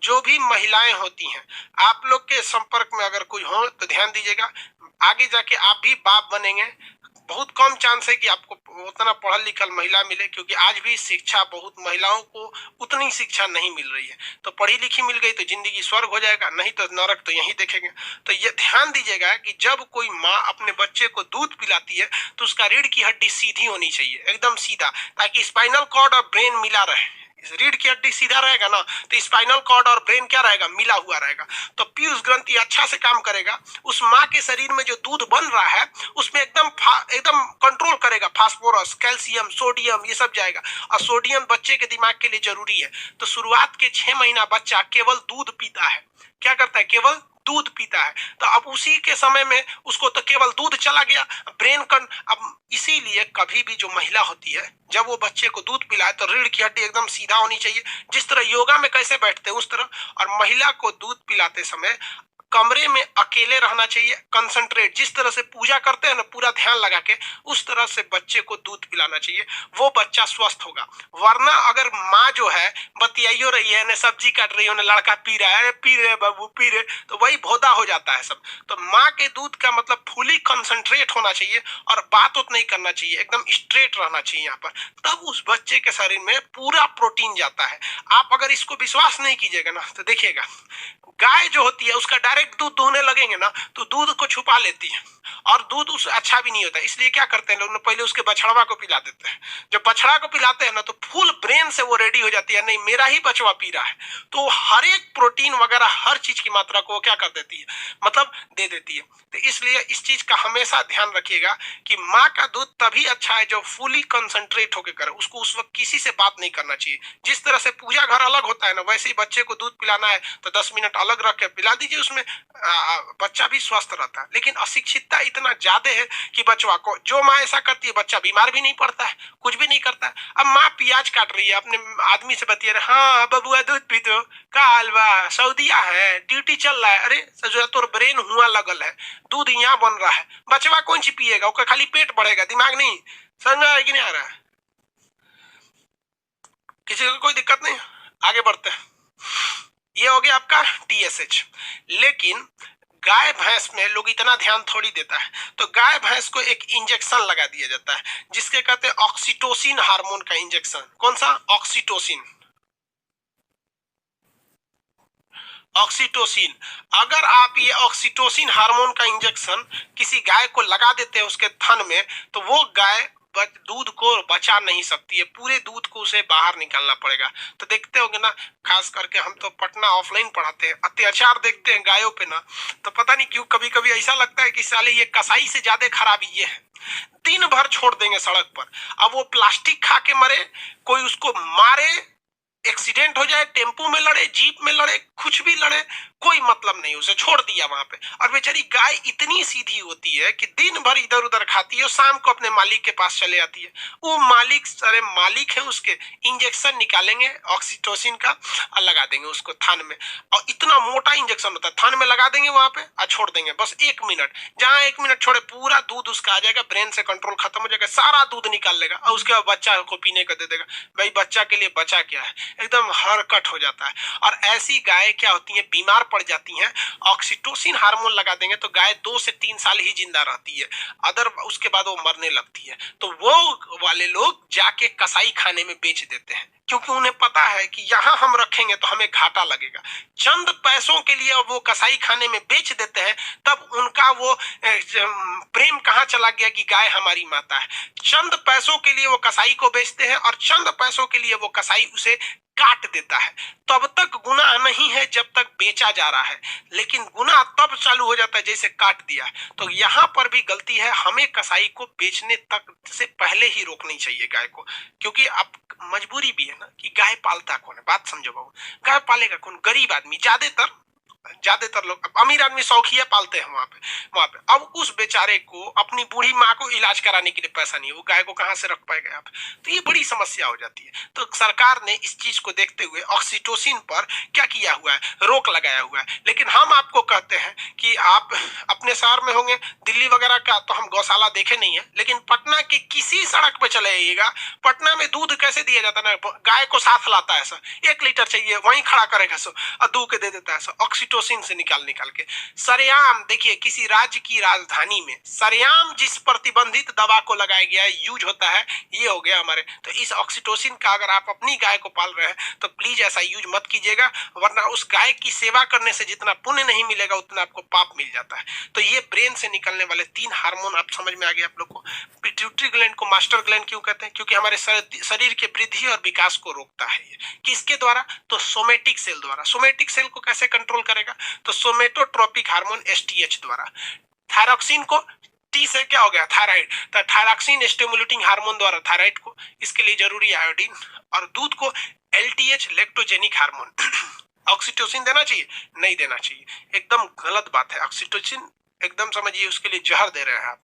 जो भी महिलाएं होती हैं, आप लोग के संपर्क में अगर कोई हो तो ध्यान दीजिएगा। आगे जाके आप भी बाप बनेंगे। बहुत कम चांस है कि आपको उतना पढ़ल लिखल महिला मिले, क्योंकि आज भी शिक्षा बहुत महिलाओं को उतनी शिक्षा नहीं मिल रही है। तो पढ़ी लिखी मिल गई तो जिंदगी स्वर्ग हो जाएगा, नहीं तो नरक तो यहीं देखेंगे। तो ये ध्यान दीजिएगा कि जब कोई माँ अपने बच्चे को दूध पिलाती है तो उसका रीढ़ की हड्डी सीधी होनी चाहिए, एकदम सीधा, ताकि स्पाइनल कॉर्ड और ब्रेन मिला रहे। रीढ़ की हड्डी सीधा रहेगा ना तो स्पाइनल कॉर्ड और ब्रेन क्या रहेगा, मिला हुआ रहेगा। तो पीयूष ग्रंथि अच्छा से काम करेगा। उस माँ के शरीर में जो दूध बन रहा है उसमें एकदम एकदम कंट्रोल करेगा। फास्फोरस, कैल्शियम, सोडियम ये सब जाएगा। और सोडियम बच्चे के दिमाग के लिए जरूरी है। तो शुरुआत के 6 महीना बच्चा केवल दूध पीता है। क्या करता है, केवल दूध पीता है। तो अब उसी के समय में उसको तो केवल दूध चला गया, ब्रेन कन। अब इसीलिए कभी भी जो महिला होती है जब वो बच्चे को दूध पिलाए तो रीढ़ की हड्डी एकदम सीधा होनी चाहिए, जिस तरह योगा में कैसे बैठते हैं उस तरह। और महिला को दूध पिलाते समय कमरे में अकेले रहना चाहिए, कंसंट्रेट, जिस तरह से पूजा करते हैं ना पूरा ध्यान लगा के, उस तरह से बच्चे को दूध पिलाना चाहिए। वो बच्चा स्वस्थ होगा। वरना अगर माँ जो है बतियाइयो रही है, ने सब्जी काट रही है, ने लड़का पी रहा है, पी रहे बाबू पी रहे, तो वही भोदा हो जाता है सब। तो माँ के दूध का मतलब फुली कंसंट्रेट होना चाहिए और बात उत नहीं करना चाहिए, एकदम स्ट्रेट रहना चाहिए यहाँ पर। तब उस बच्चे के शरीर में पूरा प्रोटीन जाता है। आप अगर इसको विश्वास नहीं कीजिएगा ना तो देखिएगा, गाय जो होती है उसका डायरेक्ट दूध दूहने लगेंगे ना तो दूध को छुपा लेती है और दूध उस अच्छा भी नहीं होता। इसलिए क्या करते हैं लोग, पहले उसके बछड़वा को पिला देते हैं। जब बछड़ा को पिलाते हैं ना तो फुल ब्रेन से वो रेडी हो जाती है, नहीं मेरा ही बछवा पी रहा है। तो हर एक प्रोटीन वगैरह हर चीज की मात्रा को वो क्या कर देती है, मतलब दे देती है। तो इसलिए इस चीज का हमेशा ध्यान रखिएगा कि माँ का दूध तभी अच्छा है जब फुली कंसंट्रेट होकर करे। उसको उस वक्त किसी से बात नहीं करना चाहिए। जिस तरह से पूजा घर अलग होता है ना, वैसे ही बच्चे को दूध पिलाना है तो 10 मिनट अलग रख के पिला दीजिए, उसमें बच्चा भी स्वस्थ रहता है। लेकिन अशिक्षितता इतना ज्यादा है कि बच्चा को, जो माँ ऐसा करती है बच्चा बीमार भी नहीं पड़ता है, कुछ भी नहीं करता है। अब माँ प्याज काट रही है, अपने आदमी से बतिया रहे, हाँ बबुआ दूध पी दो, का हलवा सऊदिया है, ड्यूटी चल रहा है। अरे सजुआ तोर ब्रेन हुआ लगल है, दूध यहाँ बन रहा है, बचवा कौन सी पिएगा, उसका खाली पेट बढ़ेगा, दिमाग नहीं। समझ आ कि नहीं आ रहा है? किसी को कोई दिक्कत नहीं, आगे बढ़ते हैं। ये हो गया आपका TSH। लेकिन गाय भैंस में लोग इतना ध्यान थोड़ी देता है। तो गाय भैंस को एक इंजेक्शन लगा दिया जाता है जिसके कहते हैं ऑक्सीटोसिन हार्मोन का इंजेक्शन। कौन सा? ऑक्सीटोसिन। ऑक्सीटोसिन। अगर आप ये ऑक्सीटोसिन हार्मोन का इंजेक्शन किसी गाय को लगा देते हैं उसके थन में, तो वो गाय दूध को बचा नहीं सकती है, पूरे दूध को उसे बाहर निकालना पड़ेगा। तो देखते होंगे ना, खास करके हम तो पटना ऑफलाइन पढ़ाते हैं, अत्याचार देखते हैं गायों पे ना, तो पता नहीं क्यों कभी कभी ऐसा लगता है कि साले ये कसाई से ज्यादा खराबी ये है। दिन भर छोड़ देंगे सड़क पर, अब वो प्लास्टिक खा के मरे, कोई उसको मारे, एक्सीडेंट हो जाए, टेम्पो में लड़े, जीप में लड़े, कुछ भी लड़े, कोई मतलब नहीं, उसे छोड़ दिया वहां पे। और बेचारी गाय इतनी सीधी होती है कि दिन भर इधर उधर खाती है और शाम को अपने मालिक के पास चले आती है। वो मालिक, अरे मालिक है उसके, इंजेक्शन निकालेंगे ऑक्सीटोसिन का और लगा देंगे उसको थान में। और इतना मोटा इंजेक्शन होता है, थान में लगा देंगे वहां पे और छोड़ देंगे बस 1 मिनट। जहां 1 मिनट छोड़े पूरा दूध उसका आ जाएगा, ब्रेन से कंट्रोल खत्म हो जाएगा, सारा दूध निकाल लेगा और उसके बाद बच्चा को पीने को दे देगा। भाई बच्चा के लिए बचा क्या है, एकदम हरकट हो जाता है। और ऐसी गाय क्या होती है, बीमार पड़ जाती हैं। ऑक्सीटोसिन हार्मोन लगा देंगे तो गाय 2 से 3 साल ही जिंदा रहती है, अदर उसके बाद वो मरने लगती है। तो वो वाले लोग जाके कसाई खाने में बेच देते हैं, क्योंकि उन्हें पता है कि यहाँ हम रखेंगे तो हमें घाटा लगेगा। चंद पैसों के लिए वो कसाई खाने में बेच देते हैं, तब उनका वो प्रेम कहाँ चला गया कि गाय हमारी माता है। चंद पैसों के लिए वो कसाई को बेचते हैं और चंद पैसों के लिए वो कसाई उसे काट देता है। तब तक गुनाह नहीं है जब तक बेचा जा रहा है, लेकिन गुनाह तब चालू हो जाता है जैसे काट दिया। तो यहाँ पर भी गलती है, हमें कसाई को बेचने तक से पहले ही रोकनी चाहिए गाय को, क्योंकि अब मजबूरी भी है ना कि गाय पालता कौन है, बात समझो बाबू। गाय पालेगा कौन? गरीब आदमी, ज्यादातर ज्यादातर लोग, अमीर आदमी शौकिया पालते हैं वहां पे अब उस बेचारे को अपनी बूढ़ी माँ को इलाज कराने के लिए पैसा नहीं है, वो गाय को कहाँ से रख पाएगा यहाँ पे? तो ये बड़ी समस्या हो जाती है। तो सरकार ने इस चीज को देखते हुए ऑक्सीटोसिन पर क्या किया हुआ है, रोक लगाया हुआ है। लेकिन हम आपको कहते हैं कि आप अपने शहर में होंगे, दिल्ली वगैरह का तो हम गौशाला देखे नहीं है, लेकिन पटना के किसी सड़क पे चले जाइएगा, पटना में दूध कैसे दिया जाता है ना, गाय को साथ लाता है सर, 1 लीटर चाहिए वहीं खड़ा करेगा सर और दूध के दे देता है सर, ऑक्सीटोसिन से निकाल के सरेआम। देखिए किसी राज्य की राजधानी में सरेआम जिस प्रतिबंधित दवा को लगाया गया है, यूज होता है, ये हो गया हमारे। तो इस ऑक्सीटोसिन का अगर आप अपनी गाय को पाल रहे हैं तो प्लीज ऐसा यूज मत कीजिएगा, वरना उस गाय की सेवा करने से जितना पुण्य नहीं मिलेगा उतना आपको पाप मिल जाता है। तो ये ब्रेन से निकलने वाले 3 हार्मोन आप समझ में आ गए आप लोग को। पिट्यूटरी ग्लैंड को मास्टर ग्लैंड क्यों कहते हैं? क्योंकि हमारे शरीर के वृद्धि और विकास को रोकता है। ये किसके द्वारा? तो सोमेटिक सेल द्वारा। सोमेटिक सेल को कैसे कंट्रोल करेगा? तो सोमेटोट्रोपिक हार्मोन एसटीएच द्वारा। थायरॉक्सिन को, टी से क्या हो गया? थायराइड, तो थायरॉक्सिन स्टिमुलेटिंग हार्मोन द्वारा थायराइड को, इसके लिए जरूरी है आयोडीन। और दूध को एलटीएच लेक्टोजेनिक हार्मोन। ऑक्सीटोसिन देना चाहिए? नहीं देना चाहिए, एकदम गलत बात है। ऑक्सीटोसिन एकदम समझिए उसके लिए जहर दे रहे हैं आप।